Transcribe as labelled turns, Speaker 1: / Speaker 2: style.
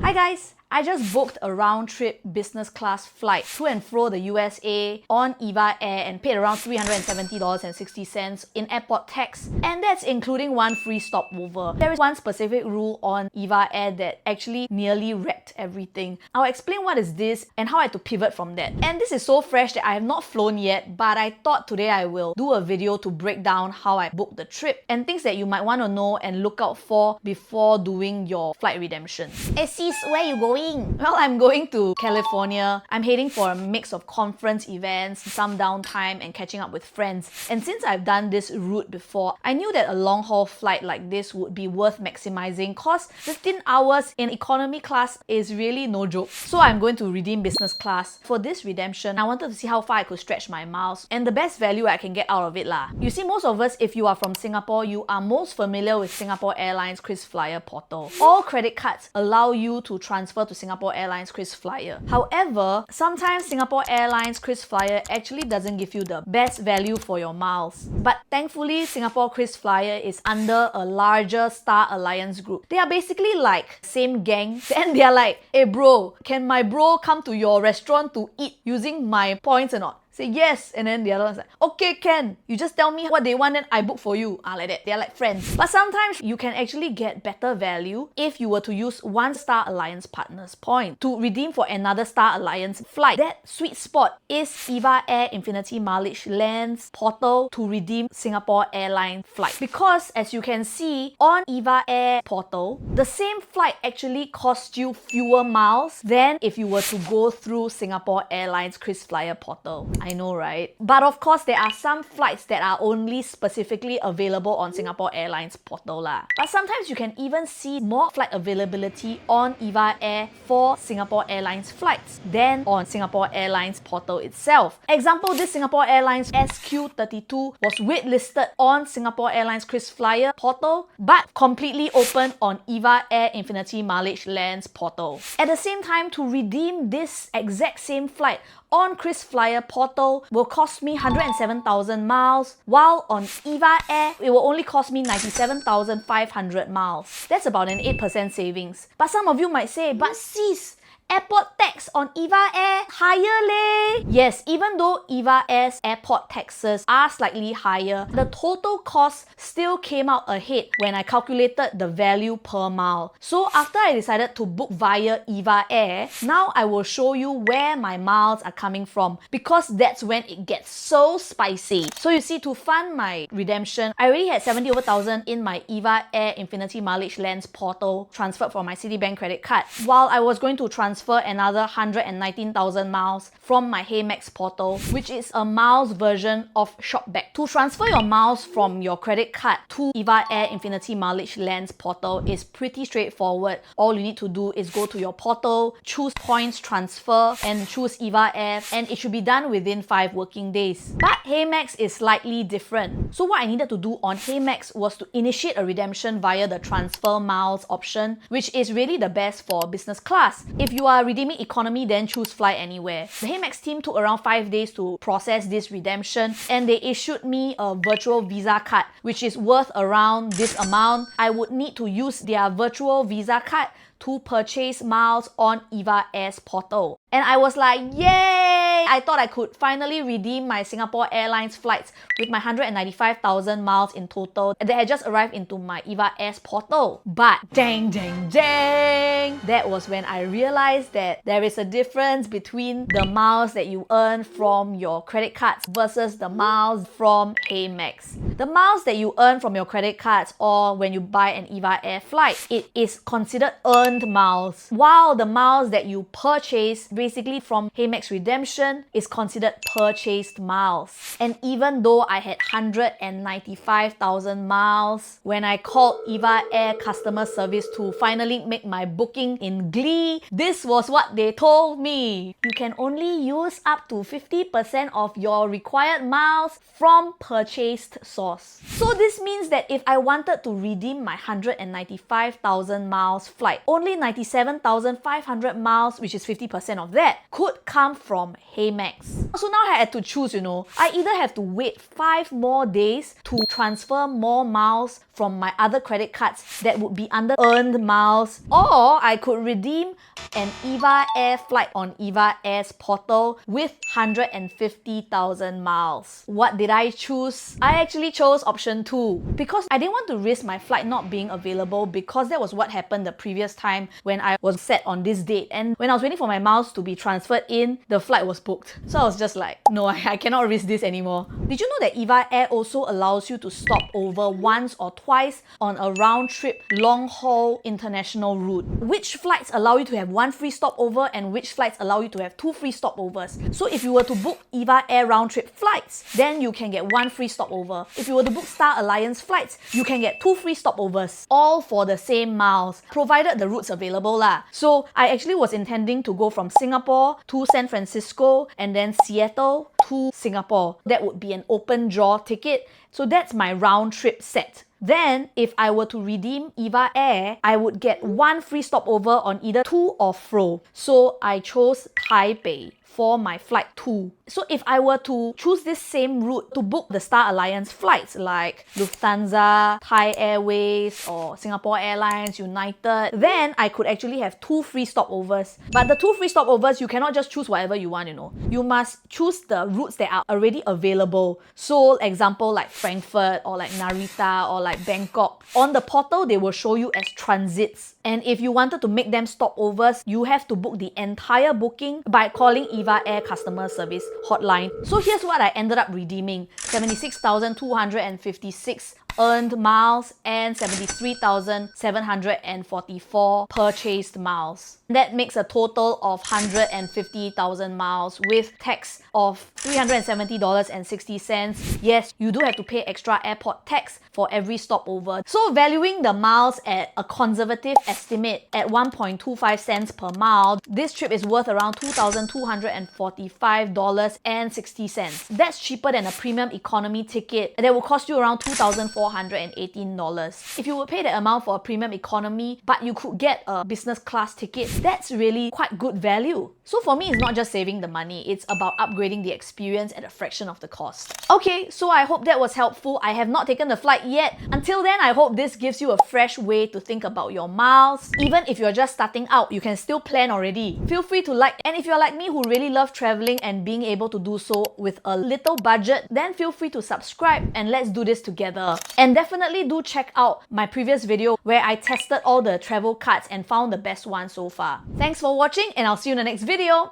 Speaker 1: Hi guys! I just booked a round-trip business class flight to and fro the USA on EVA Air and paid around $370.60 in airport tax, and that's including one free stopover. There is one specific rule on EVA Air that actually nearly wrecked everything. I'll explain what is this and how I had to pivot from that. And this is so fresh that I have not flown yet, but I thought today I will do a video to break down how I booked the trip and things that you might want to know and look out for before doing your flight redemption.
Speaker 2: Hey sis, where you going?
Speaker 1: Well, I'm going to California. I'm heading for a mix of conference events, some downtime, and catching up with friends. And since I've done this route before, I knew that a long-haul flight like this would be worth maximizing cause 15 hours in economy class is really no joke. So I'm going to redeem business class. For this redemption, I wanted to see how far I could stretch my miles and the best value I can get out of it lah. You see, most of us, if you are from Singapore, you are most familiar with Singapore Airlines KrisFlyer portal. All credit cards allow you to transfer to Singapore Airlines KrisFlyer. However, sometimes Singapore Airlines KrisFlyer actually doesn't give you the best value for your miles. But thankfully, Singapore KrisFlyer is under a larger Star Alliance group. They are basically like same gang. Then they are like, hey bro, can my bro come to your restaurant to eat using my points or not? Say yes, and then the other one's like, okay, can. You just tell me what they want and I book for you. Like that. They're like friends. But sometimes you can actually get better value if you were to use one Star Alliance partner's point to redeem for another Star Alliance flight. That sweet spot is EVA Air Infinity Mileage Lands portal to redeem Singapore Airlines flight. Because as you can see on EVA Air portal, the same flight actually costs you fewer miles than if you were to go through Singapore Airlines KrisFlyer portal. I know, right? But of course, there are some flights that are only specifically available on Singapore Airlines portal lah. But sometimes you can even see more flight availability on EVA Air for Singapore Airlines flights than on Singapore Airlines portal itself. Example, this Singapore Airlines SQ32 was waitlisted on Singapore Airlines KrisFlyer portal, but completely open on EVA Air Infinity Mileage Lands portal. At the same time, to redeem this exact same flight on KrisFlyer portal will cost me 107,000 miles, while on EVA Air, it will only cost me 97,500 miles. That's about an 8% savings. But some of you might say, but sis, airport tax on EVA Air higher leh. Yes, even though EVA Air's airport taxes are slightly higher, the total cost still came out ahead when I calculated the value per mile. So after I decided to book via EVA Air, now I will show you where my miles are coming from, because that's when it gets so spicy. So you see, to fund my redemption, I already had 70 over thousand in my EVA Air Infinity Mileage Lands portal transferred from my Citibank credit card, while I was going to transfer another 119,000 miles from my Heymax portal, which is a miles version of Shopback. To transfer your miles from your credit card to EVA Air Infinity Mileage Lands portal is pretty straightforward. All you need to do is go to your portal, choose points transfer, and choose EVA Air, and it should be done within 5 working days. But Heymax is slightly different. So what I needed to do on Heymax was to initiate a redemption via the transfer miles option, which is really the best for business class. If you are redeeming economy, then choose fly anywhere. The Heymax team took around 5 days to process this redemption, and they issued me a virtual Visa card, which is worth around this amount. I would need to use their virtual Visa card to purchase miles on EVA Air's portal. And I was like, yay! I thought I could finally redeem my Singapore Airlines flights with my 195,000 miles in total that had just arrived into my EVA Air's portal. But dang, that was when I realized that there is a difference between the miles that you earn from your credit cards versus the miles from Heymax. The miles that you earn from your credit cards or when you buy an EVA Air flight, it is considered earned miles, while the miles that you purchase basically from Heymax redemption is considered purchased miles. And even though I had 195,000 miles when I called EVA Air customer service to finally make my booking in Glee, this was what they told me. You can only use up to 50% of your required miles from purchased source. So this means that if I wanted to redeem my 195,000 miles flight, only 97,500 miles, which is 50% of that, could come from Heymax. Heymax. So now I had to choose, I either have to wait 5 more days to transfer more miles from my other credit cards that would be under earned miles, or I could redeem an EVA Air flight on EVA Air's portal with 150,000 miles. What did I choose? I actually chose option 2 because I didn't want to risk my flight not being available, because that was what happened the previous time when I was set on this date, and when I was waiting for my miles to be transferred in, the flight was booked. So I was just like, no, I cannot risk this anymore. Did you know that EVA Air also allows you to stop over once or twice on a round-trip long-haul international route? Which flights allow you to have 1 free stopover and which flights allow you to have 2 free stopovers? So if you were to book EVA Air round-trip flights, then you can get 1 free stopover. If you were to book Star Alliance flights, you can get 2 free stopovers, all for the same miles, provided the routes available lah. So I actually was intending to go from Singapore to San Francisco and then Seattle to Singapore. That would be an open draw ticket. So that's my round trip set. Then, if I were to redeem EVA Air, I would get 1 free stopover on either to or fro. So I chose Taipei for my flight 2. So if I were to choose this same route to book the Star Alliance flights like Lufthansa, Thai Airways, or Singapore Airlines, United, then I could actually have 2 free stopovers. But the 2 free stopovers, you cannot just choose whatever you want, You must choose the routes that are already available. So example like Frankfurt or like Narita or like Bangkok. On the portal, they will show you as transits. And if you wanted to make them stopovers, you have to book the entire booking by calling EVA Air customer service hotline. So here's what I ended up redeeming: 76,256 earned miles and 73,744 purchased miles. That makes a total of 150,000 miles with tax of $370.60. Yes, you do have to pay extra airport tax for every stopover. So valuing the miles at a conservative estimate at 1.25 cents per mile, this trip is worth around $2,245.60. That's cheaper than a premium economy ticket that will cost you around $2,418. If you would pay that amount for a premium economy, but you could get a business class ticket, that's really quite good value. So for me, it's not just saving the money, it's about upgrading the experience at a fraction of the cost. Okay, so I hope that was helpful. I have not taken the flight yet. Until then, I hope this gives you a fresh way to think about your miles. Even if you're just starting out, you can still plan already. Feel free to like, and if you're like me who really love traveling and being able to do so with a little budget, then feel free to subscribe and let's do this together. And definitely do check out my previous video where I tested all the travel cards and found the best one so far. Thanks for watching, and I'll see you in the next video.